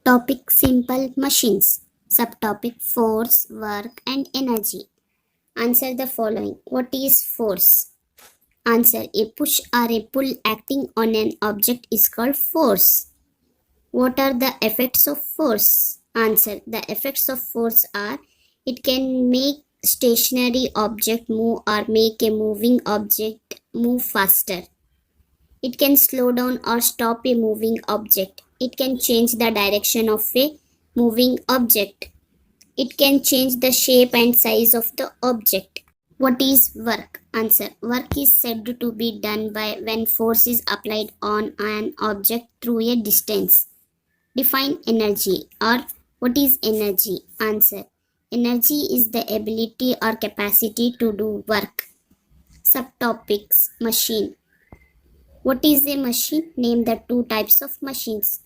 Topic simple machines. Subtopic force, work, and energy. Answer the following. What is force? Answer. A push or a pull acting on an object is called force. What are the effects of force? Answer. The effects of force are it can make stationary object move or make a moving object move faster. It can slow down or stop a moving object. It can change the direction of a moving object. It can change the shape and size of the object. What is work? Answer. Work is said to be done by when force is applied on an object through a distance. Define energy. Or what is energy? Answer. Energy is the ability or capacity to do work. Subtopics. Machine. What is a machine? Name the two types of machines.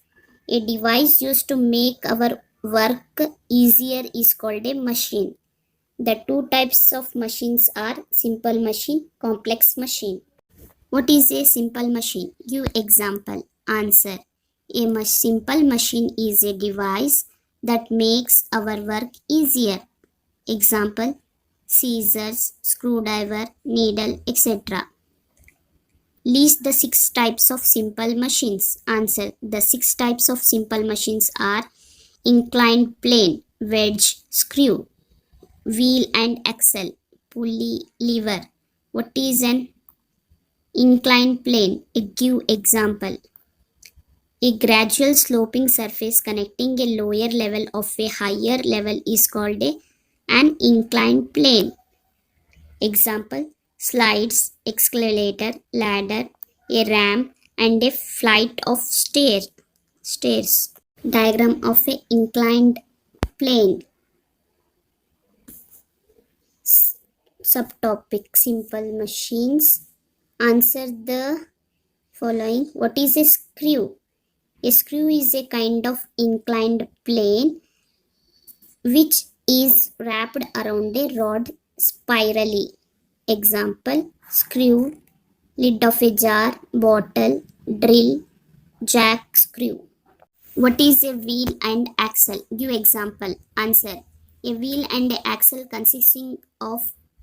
A device used to make our work easier is called a machine. The two types of machines are simple machine, complex machine. What is a simple machine? Give example. Answer. A simple machine is a device that makes our work easier. Example: scissors, screwdriver, needle, etc. List the 6 types of simple machines. Answer. The 6 types of simple machines are inclined plane, wedge, screw, wheel and axle, pulley, lever. What is an inclined plane? Give example. A gradual sloping surface connecting a lower level of a higher level is called an inclined plane. Example: slides, escalator, ladder, a ramp, and a flight of stairs. Diagram of a inclined plane. Subtopic simple machines. Answer the following. What is a screw? A screw is a kind of inclined plane which is wrapped around a rod spirally. Example: screw, lid of a jar, bottle, drill, jack screw. What is a wheel and axle? Give example. Answer. A wheel and an axle consisting of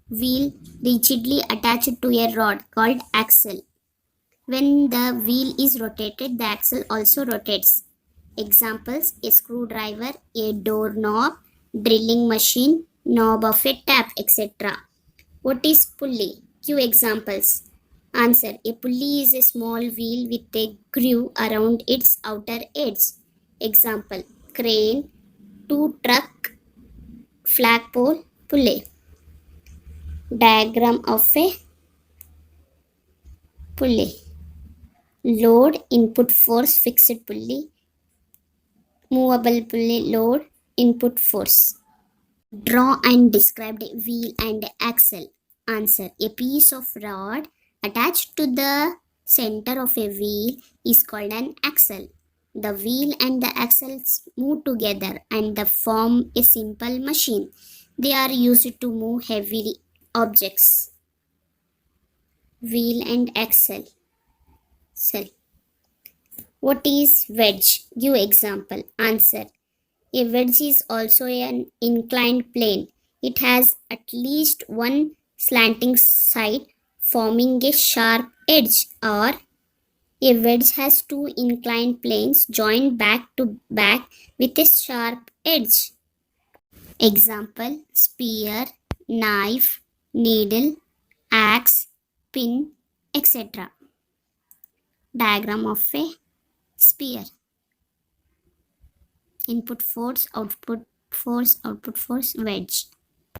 wheel rigidly attached to a rod called axle. When the wheel is rotated, the axle also rotates. Examples: a screwdriver, a doorknob, drilling machine, knob of a tap, etc. What is pulley? Give examples. Answer. A pulley is a small wheel with a groove around its outer edge. Example: crane, tow truck, flagpole, pulley. Diagram of a pulley. Load, input force, fixed pulley. Movable pulley, load, input force. Draw and describe wheel and axle. Answer. A piece of rod attached to the center of a wheel is called an axle. The wheel and the axles move together and they form a simple machine. They are used to move heavy objects. Wheel and axle. What is wedge? Give example. Answer. A wedge is also an inclined plane. It has at least one slanting side forming a sharp edge, or a wedge has two inclined planes joined back to back with a sharp edge. Example: spear, knife, needle, axe, pin, etc. Diagram of a spear. Input force, output force, wedge.